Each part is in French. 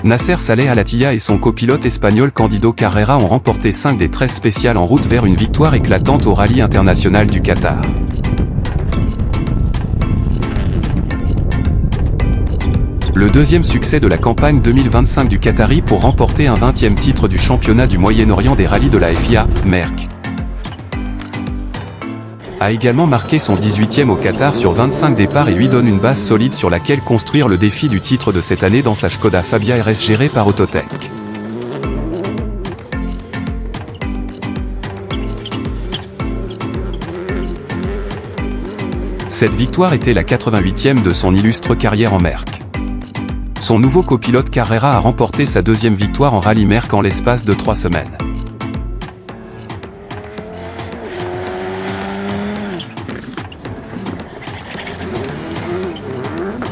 Nasser Saleh Al Attiyah et son copilote espagnol Cándido Carrera ont remporté 5 des 13 spéciales en route vers une victoire éclatante au Rallye international du Qatar. Le deuxième succès de la campagne 2025 du Qatari pour remporter un 20e titre du championnat du Moyen-Orient des rallyes de la FIA, Merck, a également marqué son 18e au Qatar sur 25 départs et lui donne une base solide sur laquelle construire le défi du titre de cette année dans sa Škoda Fabia RS gérée par Autotech. Cette victoire était la 88e de son illustre carrière en Merck. Son nouveau copilote Carrera a remporté sa deuxième victoire en rallye Merck en l'espace de 3 semaines.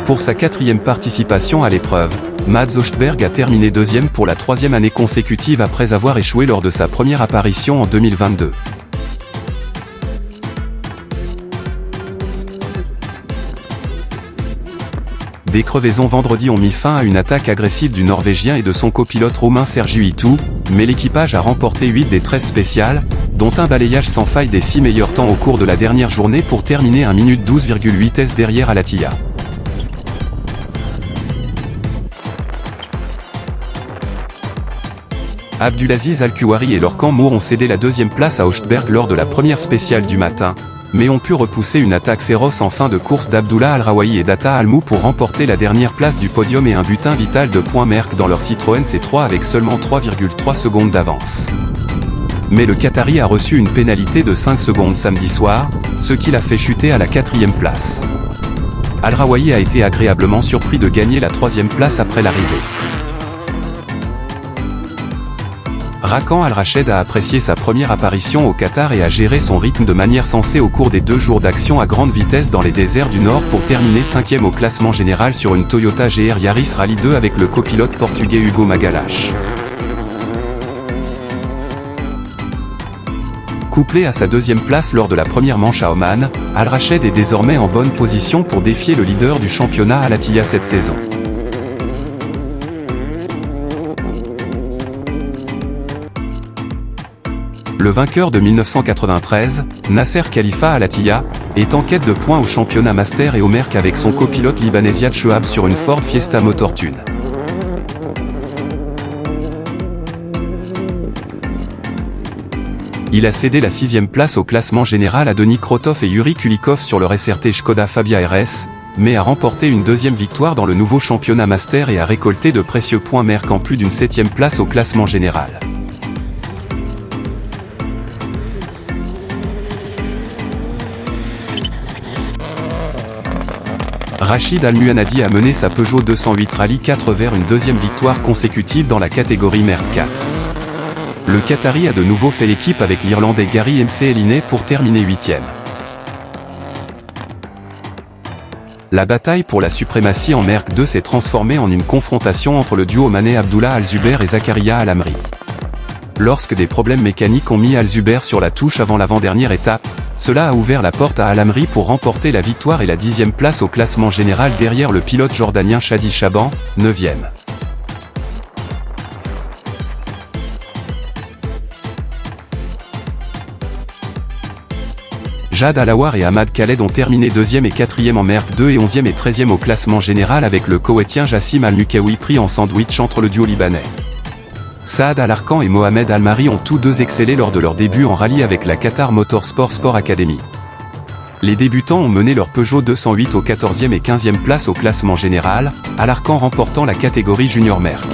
Pour sa 4e participation à l'épreuve, Mads Østberg a terminé deuxième pour la 3e année consécutive après avoir échoué lors de sa première apparition en 2022. Des crevaisons vendredi ont mis fin à une attaque agressive du Norvégien et de son copilote roumain Sergiu Itu, mais l'équipage a remporté 8 des 13 spéciales, dont un balayage sans faille des 6 meilleurs temps au cours de la dernière journée pour terminer 1 minute 12,8 s derrière Al Attiyah. Abdulaziz Al-Kuwari et Lorcan Moore ont cédé la deuxième place à Østberg lors de la première spéciale du matin, mais ont pu repousser une attaque féroce en fin de course d'Abdullah Al-Rawahi et d'Atta Al-Mou pour remporter la dernière place du podium et un butin vital de points Merck dans leur Citroën C3 avec seulement 3,3 secondes d'avance. Mais le Qatari a reçu une pénalité de 5 secondes samedi soir, ce qui l'a fait chuter à la 4e place. Al-Rawahi a été agréablement surpris de gagner la 3e place après l'arrivée. Rakan Al-Rached a apprécié sa première apparition au Qatar et a géré son rythme de manière sensée au cours des 2 jours d'action à grande vitesse dans les déserts du Nord pour terminer 5e au classement général sur une Toyota GR Yaris Rally 2 avec le copilote portugais Hugo Magalhães. Couplé à sa 2e place lors de la première manche à Oman, Al-Rached est désormais en bonne position pour défier le leader du championnat Al Attiyah cette saison. Le vainqueur de 1993, Nasser Khalifa Al Attiyah, est en quête de points au championnat Master et au Merck avec son copilote libanais Ziad Chouab sur une Ford Fiesta Motortune. Il a cédé la 6e place au classement général à Denis Krotov et Yuri Kulikov sur leur SRT Škoda Fabia RS, mais a remporté une 2e victoire dans le nouveau championnat Master et a récolté de précieux points Merck en plus d'une 7e place au classement général. Rachid Al-Muhanadi a mené sa Peugeot 208 Rallye 4 vers une 2e victoire consécutive dans la catégorie Merck 4. Le Qatari a de nouveau fait l'équipe avec l'Irlandais Gary McElhinney pour terminer 8e. La bataille pour la suprématie en Merck 2 s'est transformée en une confrontation entre le duo omanais Abdullah Al-Zubair et Zakaria Al-Amri. Lorsque des problèmes mécaniques ont mis Al-Zubair sur la touche avant l'avant-dernière étape, cela a ouvert la porte à Al-Amri pour remporter la victoire et la 10e place au classement général derrière le pilote jordanien Shadi Shaban, 9e. Jad Alawar et Ahmad Khaled ont terminé 2e et 4e en Merck 2 et 11e et 13e au classement général avec le Koweïtien Jassim Al-Mukawi pris en sandwich entre le duo libanais. Saad Al-Arkan et Mohamed Al-Mari ont tous deux excellé lors de leur début en rallye avec la Qatar Motorsport Sport Academy. Les débutants ont mené leur Peugeot 208 au 14e et 15e place au classement général, Al-Arkan remportant la catégorie Junior Merck.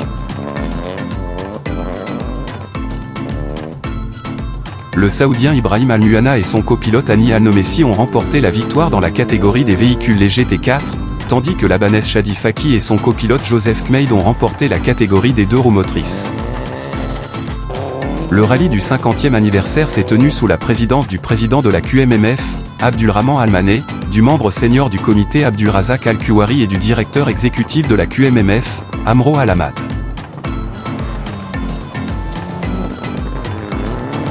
Le Saoudien Ibrahim Al-Muhanna et son copilote Hani Al-Nomessi ont remporté la victoire dans la catégorie des véhicules légers T4, tandis que l'Abanès Shadi Faki et son copilote Joseph Kmeid ont remporté la catégorie des 2 roues motrices. Le rallye du 50e anniversaire s'est tenu sous la présidence du président de la QMMF, Abdulrahman Al-Maneh, du membre senior du comité Abdulrazak Al-Kuwari et du directeur exécutif de la QMMF, Amro Al-Hamad.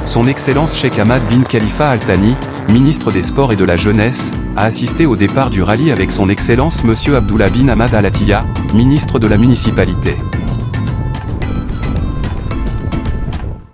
Son Excellence Sheikh Hamad bin Khalifa Al-Thani, ministre des Sports et de la Jeunesse, a assisté au départ du rallye avec son Excellence Monsieur Abdullah bin Hamad Al Attiyah, ministre de la Municipalité.